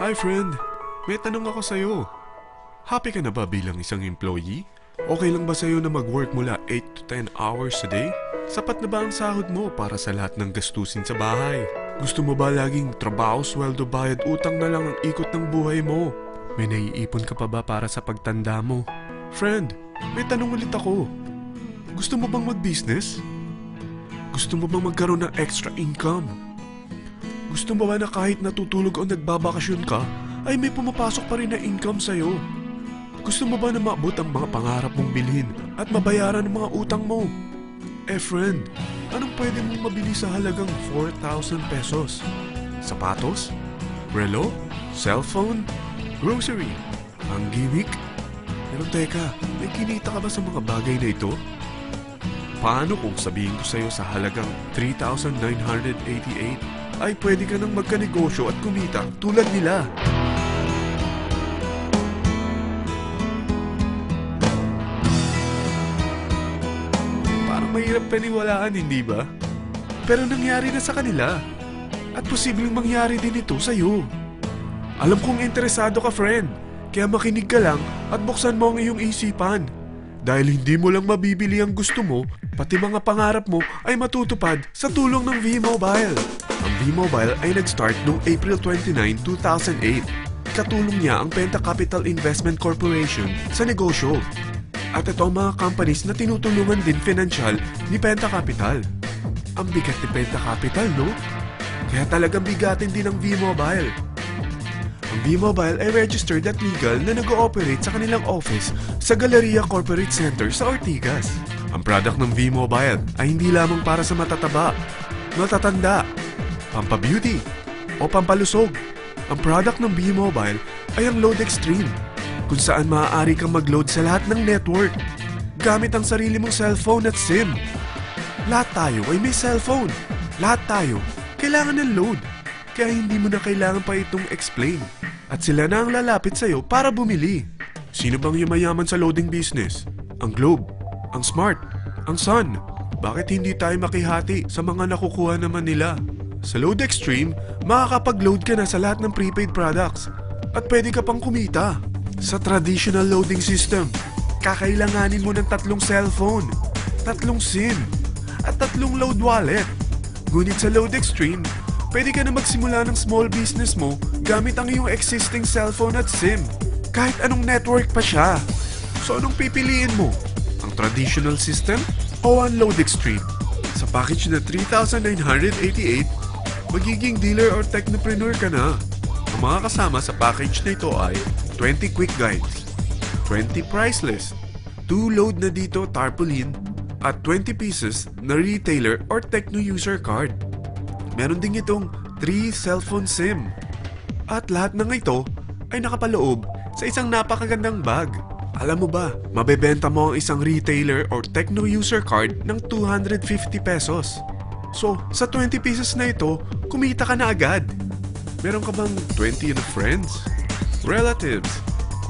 Hi friend, may tanong ako sa'yo. Happy ka na ba bilang isang employee? Okay lang ba sa'yo na mag-work mula 8 to 10 hours a day? Sapat na ba ang sahod mo para sa lahat ng gastusin sa bahay? Gusto mo ba laging trabaho, sweldo, bayad, utang na lang ang ikot ng buhay mo? May naiipon ka pa ba para sa pagtanda mo? Friend, may tanong ulit ako. Gusto mo bang mag-business? Gusto mo bang magkaroon ng extra income? Gusto mo ba na kahit natutulog o nagbabakasyon ka, ay may pumapasok pa rin na income sa'yo? Gusto mo ba na maabot ang mga pangarap mong bilhin at mabayaran ang mga utang mo? Eh friend, anong pwede mong mabili sa halagang 4,000 pesos? Sapatos? Relo? Cellphone? Grocery? Ang gimmick? Pero teka, may kinita ka ba sa mga bagay na ito? Paano kung sabihin ko sa'yo sa halagang 3,988 ay pwede ka nang magkanegosyo at kumita tulad nila? Parang mahirap paniwalaan, hindi ba? Pero nangyari na sa kanila. At posibleng mangyari din ito sa'yo. Alam kong interesado ka, friend. Kaya makinig ka lang at buksan mo ang iyong isipan. Dahil hindi mo lang mabibili ang gusto mo, pati mga pangarap mo ay matutupad sa tulong ng V-Mobile. Ang V-Mobile ay nag-start noong April 29, 2008. Katulong niya ang Penta Capital Investment Corporation sa negosyo. At ito ang mga companies na tinutulungan din financial ni Penta Capital. Ang bigat ni Penta Capital, no? Kaya talagang bigatin din ang V-Mobile. Ang V-Mobile ay registered at legal na nag-ooperate sa kanilang office sa Galleria Corporate Center sa Ortigas. Ang product ng V-Mobile ay hindi lamang para sa matataba, matatanda, pampabeauty, o pampalusog. Ang product ng V-Mobile ay ang Load Extreme, kung saan maaari kang mag-load sa lahat ng network gamit ang sarili mong cellphone at SIM. Lahat tayo ay may cellphone. Lahat tayo kailangan ng load. Kaya hindi mo na kailangan pa itong explain. At sila na ang lalapit sa'yo para bumili. Sino bang yumayaman sa loading business? Ang Globe, ang Smart, ang Sun. Bakit hindi tayo makihati sa mga nakukuha naman nila? Sa Load Extreme, makakapag-load ka na sa lahat ng prepaid products. At pwede ka pang kumita. Sa traditional loading system, kakailanganin mo ng 3 cellphone, 3 SIM, at 3 load wallet. Ngunit sa Load Extreme, pwede ka na magsimula ng small business mo gamit ang iyong existing cellphone at SIM. Kahit anong network pa siya. So anong pipiliin mo? Ang traditional system o ang Load Extreme? Sa package na 3,988, magiging dealer or technopreneur ka na. Ang mga kasama sa package na ito ay 20 quick guides, 20 price list, 2 load na dito tarpaulin, at 20 pieces na retailer or techno user card. Meron din itong 3 cellphone SIM. At lahat ng ito ay nakapaloob sa isang napakagandang bag. Alam mo ba, mabebenta mo ang isang retailer or techno user card ng 250 pesos. So, sa 20 pieces na ito, kumita ka na agad. Meron ka bang 20 na friends, relatives,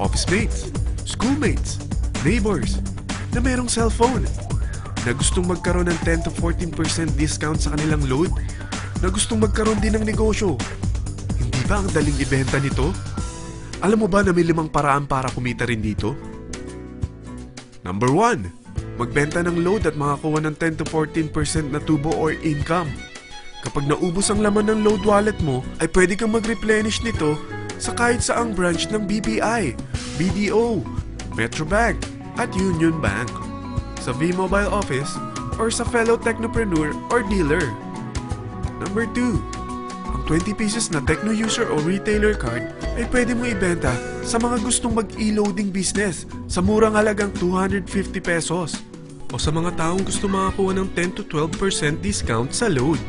office mates, schoolmates, neighbors na merong cellphone, na gustong magkaroon ng 10 to 14% discount sa kanilang load, na gustong magkaroon din ng negosyo? Hindi ba ang daling ibenta nito? Alam mo ba na may 5 paraan para kumita rin dito? Number 1, magbenta ng load at makakuha ng 10 to 14% na tubo or income. Kapag naubos ang laman ng load wallet mo, ay pwede kang mag-replenish nito sa kahit saang branch ng BPI, BDO, Metrobank, at Union Bank, sa V-Mobile office, or sa fellow technopreneur or dealer. Number 2, ang 20 pieces na techno user o retailer card ay pwede mo ibenta sa mga gustong mag-e-loading business sa murang halagang 250 pesos o sa mga taong gusto makakuha ng 10 to 12% discount sa load.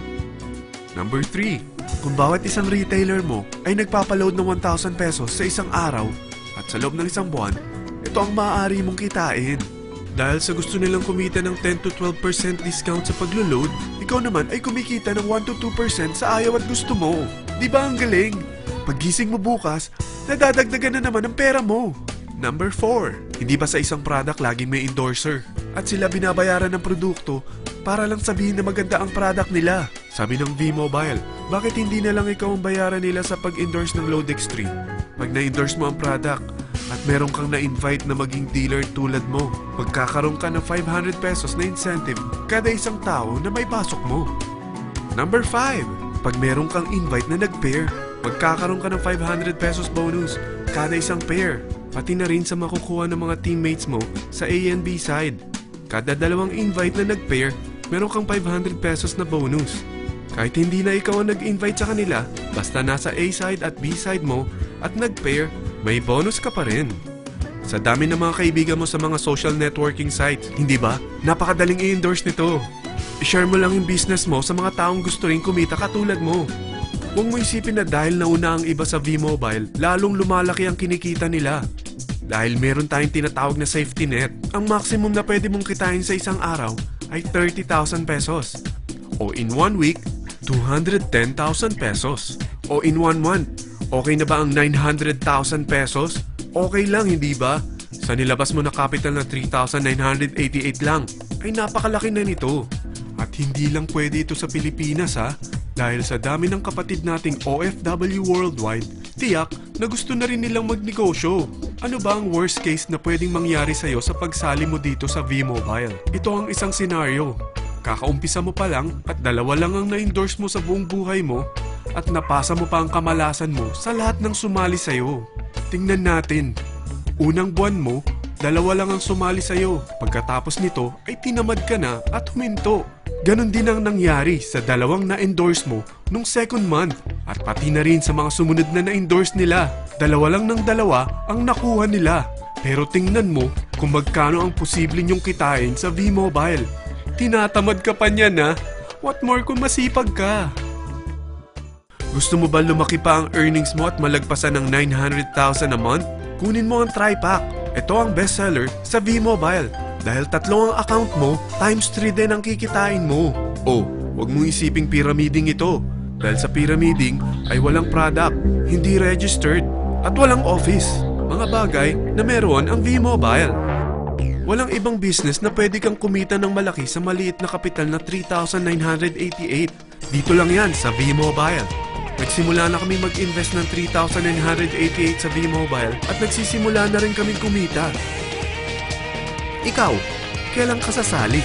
Number 3, kung bawat isang retailer mo ay nagpapaload ng 1,000 pesos sa isang araw at sa loob ng isang buwan, ito ang maaari mong kitain. Dahil sa gusto nilang kumita ng 10 to 12% discount sa paglo-load, ikaw naman ay kumikita ng 1 to 2% sa ayaw at gusto mo. Di ba ang galing? Paggising mo bukas, nadadagdagan na naman ang pera mo. Number 4, hindi ba sa isang product laging may endorser? At sila binabayaran ng produkto para lang sabihin na maganda ang product nila. Sabi ng V-Mobile, bakit hindi na lang ikaw ang bayaran nila sa pag-endorse ng Load Extreme? Pag na-endorse mo ang product at meron kang na-invite na maging dealer tulad mo, magkakaroon ka ng 500 pesos na incentive kada isang tao na may pasok mo. Number 5. Pag meron kang invite na nag-pair, magkakaroon ka ng 500 pesos bonus kada isang pair, pati na rin sa makukuha ng mga teammates mo sa A and B side. Kada dalawang invite na nag-pair, meron kang 500 pesos na bonus. Kahit hindi na ikaw ang nag-invite sa kanila, basta nasa A side at B side mo at nag-pair, may bonus ka pa rin. Sa dami ng mga kaibigan mo sa mga social networking sites, hindi ba? Napakadaling i-endorse nito. I-share mo lang yung business mo sa mga taong gusto rin kumita katulad mo. Huwag mo isipin na dahil nauna ang iba sa V-Mobile, lalong lumalaki ang kinikita nila. Dahil meron tayong tinatawag na safety net, ang maximum na pwede mong kitain sa isang araw ay 30,000 pesos. O in 1 week, 210,000 pesos. O in 1 month, okay na ba ang 900,000 pesos? Okay lang, hindi ba? Sa nilabas mo na capital na 3,988 lang, ay napakalaki na nito. At hindi lang pwede ito sa Pilipinas ha, dahil sa dami ng kapatid nating OFW worldwide, tiyak na gusto na rin nilang magnegosyo. Ano ba ang worst case na pwedeng mangyari sa'yo sa pagsali mo dito sa V-Mobile? Ito ang isang senaryo. Kakaumpisa mo pa lang at 2 lang ang na-endorse mo sa buong buhay mo at napasa mo pa ang kamalasan mo sa lahat ng sumali sa'yo. Tingnan natin. Unang buwan mo, 2 lang ang sumali sa'yo. Pagkatapos nito ay tinamad ka na at huminto. Ganon din ang nangyari sa 2 na-endorse mo nung second month at pati na rin sa mga sumunod na na-endorse nila. 2 lang ng 2 ang nakuha nila. Pero tingnan mo kung magkano ang posible nyong kitain sa V-Mobile. Tinatamad ka pa niyan ha? What more kung masipag ka? Gusto mo ba lumaki pa ang earnings mo at malagpasan ng 900,000 a month? Kunin mo ang TriPack. Ito ang bestseller sa V-Mobile. Dahil 3 ang account mo, times 3 din ang kikitain mo. Oh, huwag mong isiping pyramiding ito. Dahil sa pyramiding ay walang product, hindi registered, at walang office. Mga bagay na meron ang V-Mobile. Walang ibang business na pwede kang kumita ng malaki sa maliit na kapital na 3,988. Dito lang yan sa V-Mobile. Nagsimula na kami mag-invest ng 3,988 sa V-Mobile at nagsisimula na rin kaming kumita. Ikaw, kailan ka sasali?